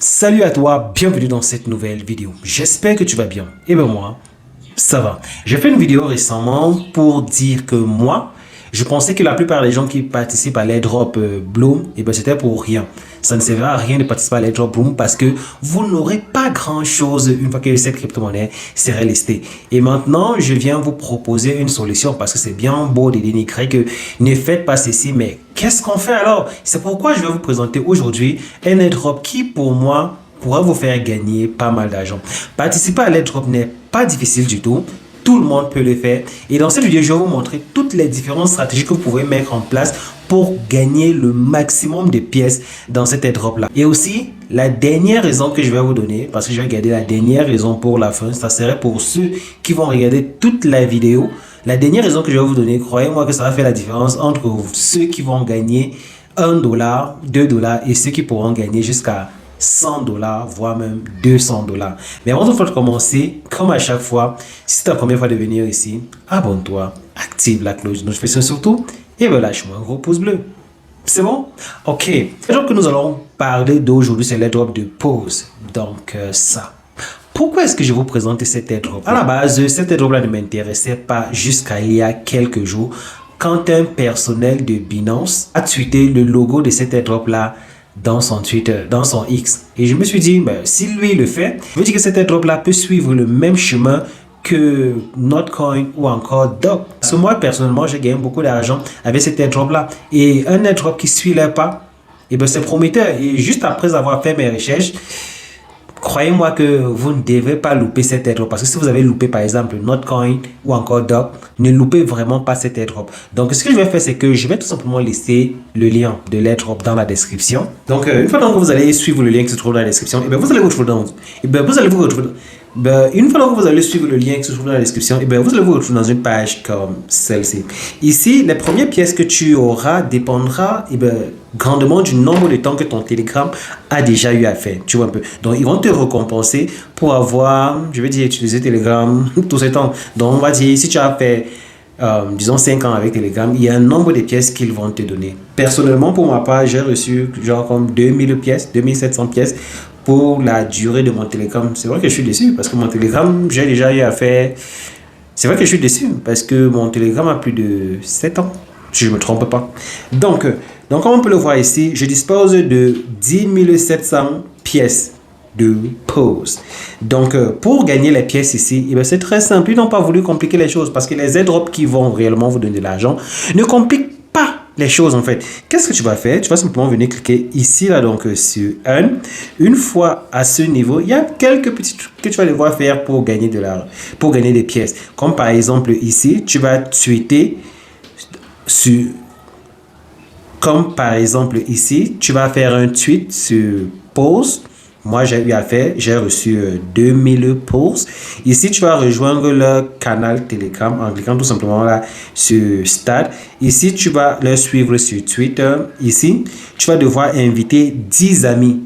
Salut à toi, bienvenue dans cette nouvelle vidéo. J'espère que tu vas bien. Et ben moi, ça va. J'ai fait une vidéo récemment pour dire que moi, je pensais que la plupart des gens qui participent à l'airdrop Bloom, et ben c'était pour rien. Ça ne servait à rien de participer à l'airdrop Bloom parce que vous n'aurez pas grand chose une fois que cette crypto-monnaie serait listée. Et maintenant, je viens vous proposer une solution parce que c'est bien beau de dénigrer que ne faites pas ceci, mais qu'est-ce qu'on fait alors? C'est pourquoi je vais vous présenter aujourd'hui un airdrop qui pour moi pourra vous faire gagner pas mal d'argent. Participer à l'airdrop n'est pas difficile du tout. Tout le monde peut le faire. Et dans cette vidéo, je vais vous montrer toutes les différentes stratégies que vous pouvez mettre en place pour gagner le maximum de pièces dans cet airdrop-là. Et aussi, la dernière raison que je vais vous donner, parce que je vais garder la dernière raison pour la fin, ça serait pour ceux qui vont regarder toute la vidéo. La dernière raison que je vais vous donner, croyez-moi que ça va faire la différence entre ceux qui vont gagner $1, $2 et ceux qui pourront gagner jusqu'à $100, voire même $200. Mais avant de commencer, comme à chaque fois, si c'est ta première fois de venir ici, abonne-toi, active la cloche de notification surtout et relâche-moi un gros pouce bleu. C'est bon? Ok. L'airdrop que nous allons parler d'aujourd'hui, c'est l'airdrop de pause. Donc ça. Pourquoi est-ce que je vous présente cet airdrop? À la base, cet airdrop-là ne m'intéressait pas jusqu'à il y a quelques jours quand un personnel de Binance a tweeté le logo de cet airdrop-là dans son Twitter, dans son X. Et je me suis dit, ben, si lui le fait, je veux dire que cet airdrop-là peut suivre le même chemin que Notcoin ou encore Doc. Parce que moi, personnellement, j'ai gagné beaucoup d'argent avec cet airdrop-là. Et un airdrop qui suit les pas, et ben, c'est prometteur. Et juste après avoir fait mes recherches, croyez-moi que vous ne devez pas louper cet airdrop. Parce que si vous avez loupé, par exemple, Notcoin ou encore Doc, ne loupez vraiment pas cet airdrop. Donc, ce que je vais faire, c'est que je vais tout simplement laisser le lien de l'airdrop dans la description. Donc, une fois que vous allez suivre le lien qui se trouve dans la description, et bien, vous allez vous retrouver dans... Et bien, vous allez vous retrouver... Ben, une fois que vous allez suivre le lien qui se trouve dans la description, et bien, vous allez vous retrouver dans une page comme celle-ci. Ici, les premières pièces que tu auras dépendra grandement du nombre de temps que ton Telegram a déjà eu à faire. Tu vois un peu. Donc, ils vont te récompenser pour avoir, je vais dire, utilisé Telegram tout ce temps. Donc, on va dire, si tu as fait, disons, 5 ans avec Telegram, il y a un nombre de pièces qu'ils vont te donner. Personnellement, pour ma part, j'ai reçu genre comme 2000 pièces, 2700 pièces pour la durée de mon Telegram. C'est vrai que je suis déçu parce que mon Telegram, j'ai déjà eu à faire... C'est vrai que je suis déçu parce que mon Telegram a plus de 7 ans, si je ne me trompe pas. Donc, comme on peut le voir ici, je dispose de 10 700 pièces de pause. Donc, pour gagner les pièces ici, c'est très simple. Ils n'ont pas voulu compliquer les choses parce que les airdrops qui vont réellement vous donner de l'argent ne compliquent pas les choses en fait. Qu'est-ce que tu vas faire? Tu vas simplement venir cliquer ici là donc sur Earn. Une fois à ce niveau, il y a quelques petits trucs que tu vas devoir faire pour gagner de l'argent, pour gagner des pièces. Comme par exemple ici, tu vas tweeter sur... Comme par exemple ici, tu vas faire un tweet sur pause. Moi, j'ai eu à faire, j'ai reçu 2000 pulses. Ici, tu vas rejoindre le canal Telegram en cliquant tout simplement là sur Start. Ici, tu vas le suivre sur Twitter. Ici, tu vas devoir inviter 10 amis.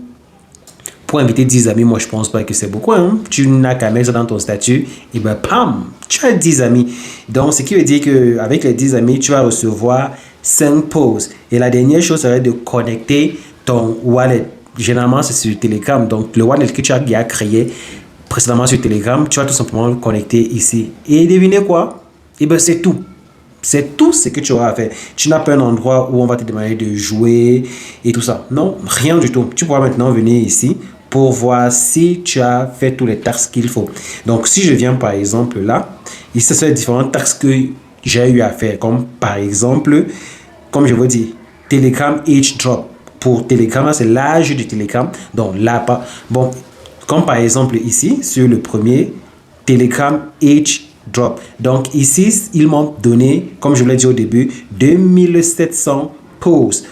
Pour inviter 10 amis, moi, je pense pas que c'est beaucoup. Hein? Tu n'as qu'à mettre ça dans ton statut. Et ben, pam, tu as 10 amis. Donc, ce qui veut dire qu'avec les 10 amis, tu vas recevoir 5 pulses. Et la dernière chose serait de connecter ton wallet. Généralement, c'est sur Telegram. Donc, le wallet que tu as créé précédemment sur Telegram, tu vas tout simplement le connecter ici. Et devinez quoi? Et bien, c'est tout. C'est tout ce que tu auras à faire. Tu n'as pas un endroit où on va te demander de jouer et tout ça. Non, rien du tout. Tu pourras maintenant venir ici pour voir si tu as fait tous les taxes qu'il faut. Donc, si je viens par exemple là, ici, ce sont les différentes taxes que j'ai eu à faire. Comme par exemple, comme je vous dis, Telegram Age Drop. Pour Telegram, c'est l'âge du Telegram. Donc là, pas. Bon, comme par exemple ici, sur le premier, Telegram Age Drop. Donc ici, ils m'ont donné, comme je vous l'ai dit au début, 2700 pulses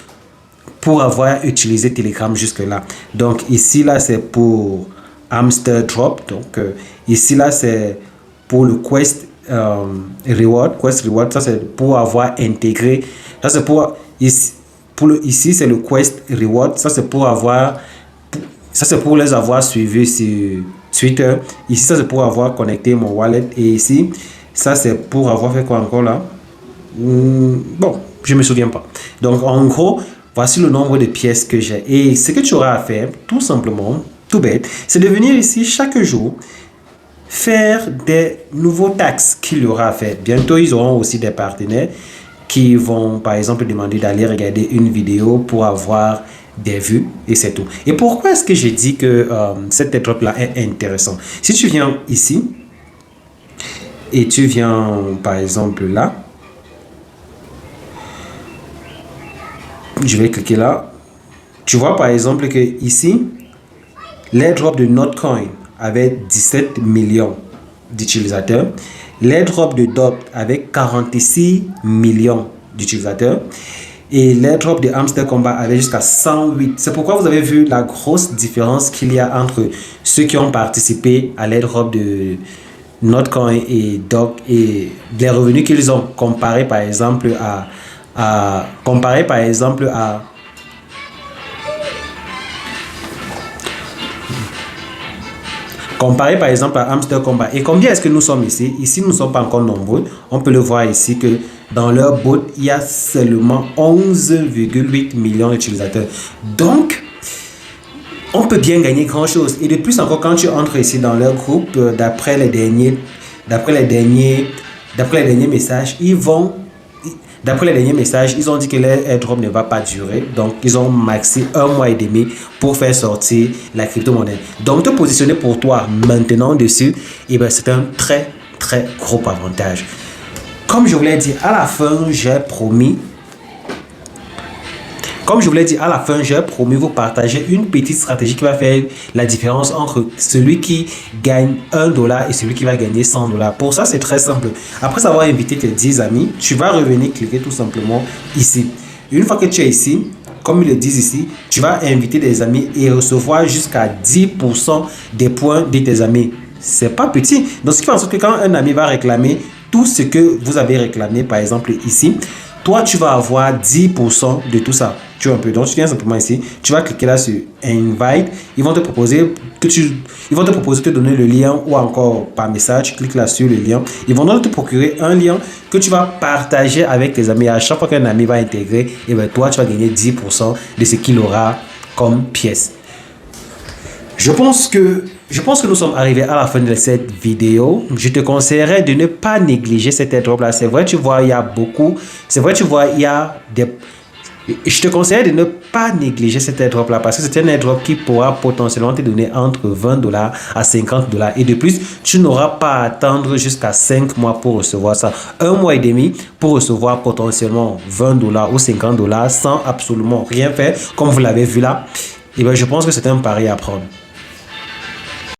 pour avoir utilisé Telegram jusque-là. Donc ici, là, c'est pour Hamster Drop. Donc ici, là, c'est pour le Quest Reward. Quest Reward, ça, c'est pour avoir intégré. Ça, c'est pour... Ici, c'est le Quest Reward. Ça, c'est pour avoir... Ça, c'est pour les avoir suivis sur Twitter. Ici, ça, c'est pour avoir connecté mon wallet. Et ici, ça, c'est pour avoir fait quoi encore là? Bon, je ne me souviens pas. Donc, en gros, voici le nombre de pièces que j'ai. Et ce que tu auras à faire, tout simplement, tout bête, c'est de venir ici chaque jour, faire des nouveaux taxes qu'il y aura à faire. Bientôt, ils auront aussi des partenaires qui vont, par exemple, demander d'aller regarder une vidéo pour avoir des vues et c'est tout. Et pourquoi est-ce que j'ai dit que cette airdrop-là est intéressant? Si tu viens ici et tu viens, par exemple, là, je vais cliquer là. Tu vois, par exemple, que ici, l'airdrop de Notcoin avait 17 millions d'utilisateurs. L'airdrop de DOT avec 46 millions d'utilisateurs. Et l'airdrop de Hamster Combat avait jusqu'à 108. C'est pourquoi vous avez vu la grosse différence qu'il y a entre ceux qui ont participé à l'airdrop de Notcoin et DOT et les revenus qu'ils ont comparé par exemple à Hamster Combat. Et combien est-ce que nous sommes ici? Ici, nous ne sommes pas encore nombreux. On peut le voir ici que dans leur bot, il y a seulement 11,8 millions d'utilisateurs. Donc, on peut bien gagner grand-chose. Et de plus encore, quand tu entres ici dans leur groupe, d'après les derniers messages, ils ont dit que leur airdrop ne va pas durer. Donc, ils ont maxé 1 mois et demi pour faire sortir la crypto-monnaie. Donc, te positionner pour toi maintenant dessus, et ben, c'est un très, très gros avantage. Comme je vous l'ai dit, à la fin, j'ai promis vous partager une petite stratégie qui va faire la différence entre celui qui gagne $1 et celui qui va gagner $100. Pour ça, c'est très simple. Après avoir invité tes 10 amis, tu vas revenir cliquer tout simplement ici. Une fois que tu es ici, comme ils le disent ici, tu vas inviter des amis et recevoir jusqu'à 10% des points de tes amis. C'est pas petit. Donc, ce qui fait en sorte que quand un ami va réclamer tout ce que vous avez réclamé, par exemple ici, toi, tu vas avoir 10% de tout ça. Tu vois un peu. Donc, tu viens simplement ici. Tu vas cliquer là sur Invite. Ils vont te proposer de te donner le lien ou encore par message. Tu cliques là sur le lien. Ils vont donc te procurer un lien que tu vas partager avec tes amis. À chaque fois qu'un ami va intégrer, et bien toi, tu vas gagner 10% de ce qu'il aura comme pièce. Je pense que nous sommes arrivés à la fin de cette vidéo. Je te conseillerais de ne pas négliger cet airdrop là. C'est vrai, tu vois, il y a beaucoup. C'est vrai, tu vois, il y a des... Je te conseille de ne pas négliger cet airdrop là parce que c'est un airdrop qui pourra potentiellement te donner entre $20 à $50. Et de plus, tu n'auras pas à attendre jusqu'à 5 mois pour recevoir ça. 1 mois et demi pour recevoir potentiellement $20 ou $50 sans absolument rien faire, comme vous l'avez vu là. Et bien, je pense que c'est un pari à prendre.